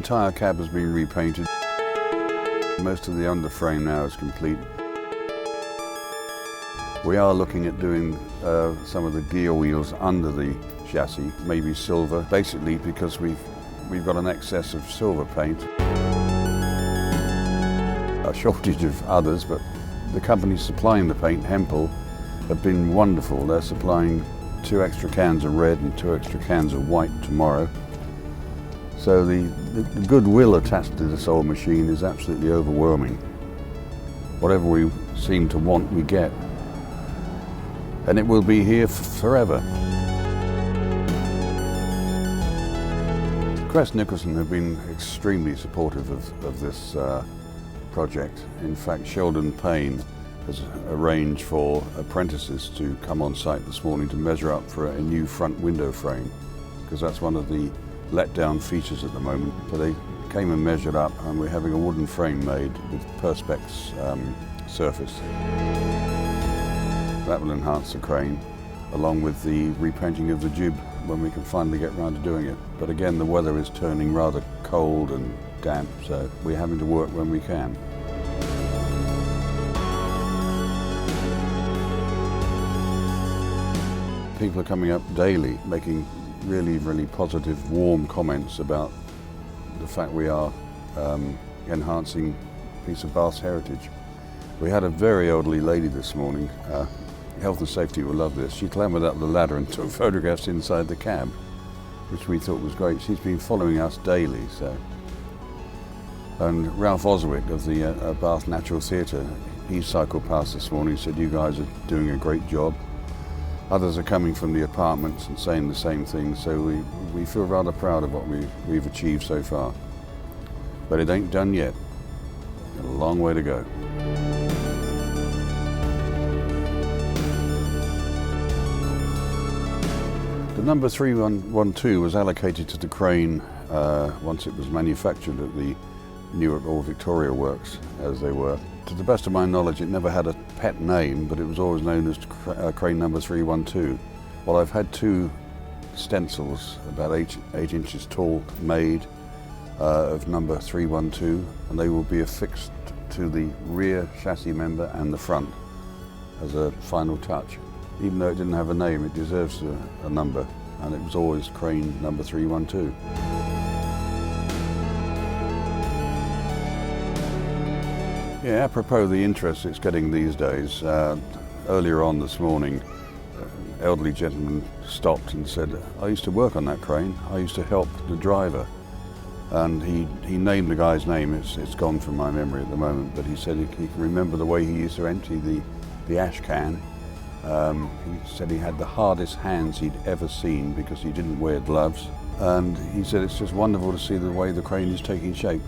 entire cab has been repainted. Most of the underframe now is complete. We are looking at doing some of the gear wheels under the chassis, maybe silver, basically because we've got an excess of silver paint. A shortage of others, but the company supplying the paint, Hempel, have been wonderful. They're supplying 2 extra cans of red and 2 extra cans of white tomorrow. So the goodwill attached to this old machine is absolutely overwhelming. Whatever we seem to want, we get. And it will be here forever. Crest Nicholson have been extremely supportive of this project. In fact, Sheldon Payne has arranged for apprentices to come on site this morning to measure up for a new front window frame, because that's one of the let-down features at the moment. So they came and measured up, and we're having a wooden frame made with Perspex surface. That will enhance the crane, along with the repainting of the jib when we can finally get round to doing it. But again, the weather is turning rather cold and damp, so we're having to work when we can. People are coming up daily, making really, really positive, warm comments about the fact we are enhancing a piece of Bath's heritage. We had a very elderly lady this morning. Health and Safety will love this. She clambered up the ladder and took photographs inside the cab, which we thought was great. She's been following us daily. So. And Ralph Oswick of the Bath Natural Theatre, he cycled past this morning and said, "You guys are doing a great job." Others are coming from the apartments and saying the same thing, so we feel rather proud of what we've achieved so far. But it ain't done yet. A long way to go. The number 3112 was allocated to the crane once it was manufactured at the Newark Royal Victoria Works, as they were. To the best of my knowledge, it never had a pet name, but it was always known as crane number 312. Well, I've had 2 stencils, about 8 inches tall, made of number 312, and they will be affixed to the rear chassis member and the front as a final touch. Even though it didn't have a name, it deserves a number, and it was always crane number 312. Yeah, apropos the interest it's getting these days, earlier on this morning, an elderly gentleman stopped and said, "I used to work on that crane. I used to help the driver." And he named the guy's name. It's gone from my memory at the moment, but he said he can remember the way he used to empty the ash can. He said he had the hardest hands he'd ever seen because he didn't wear gloves. And he said it's just wonderful to see the way the crane is taking shape.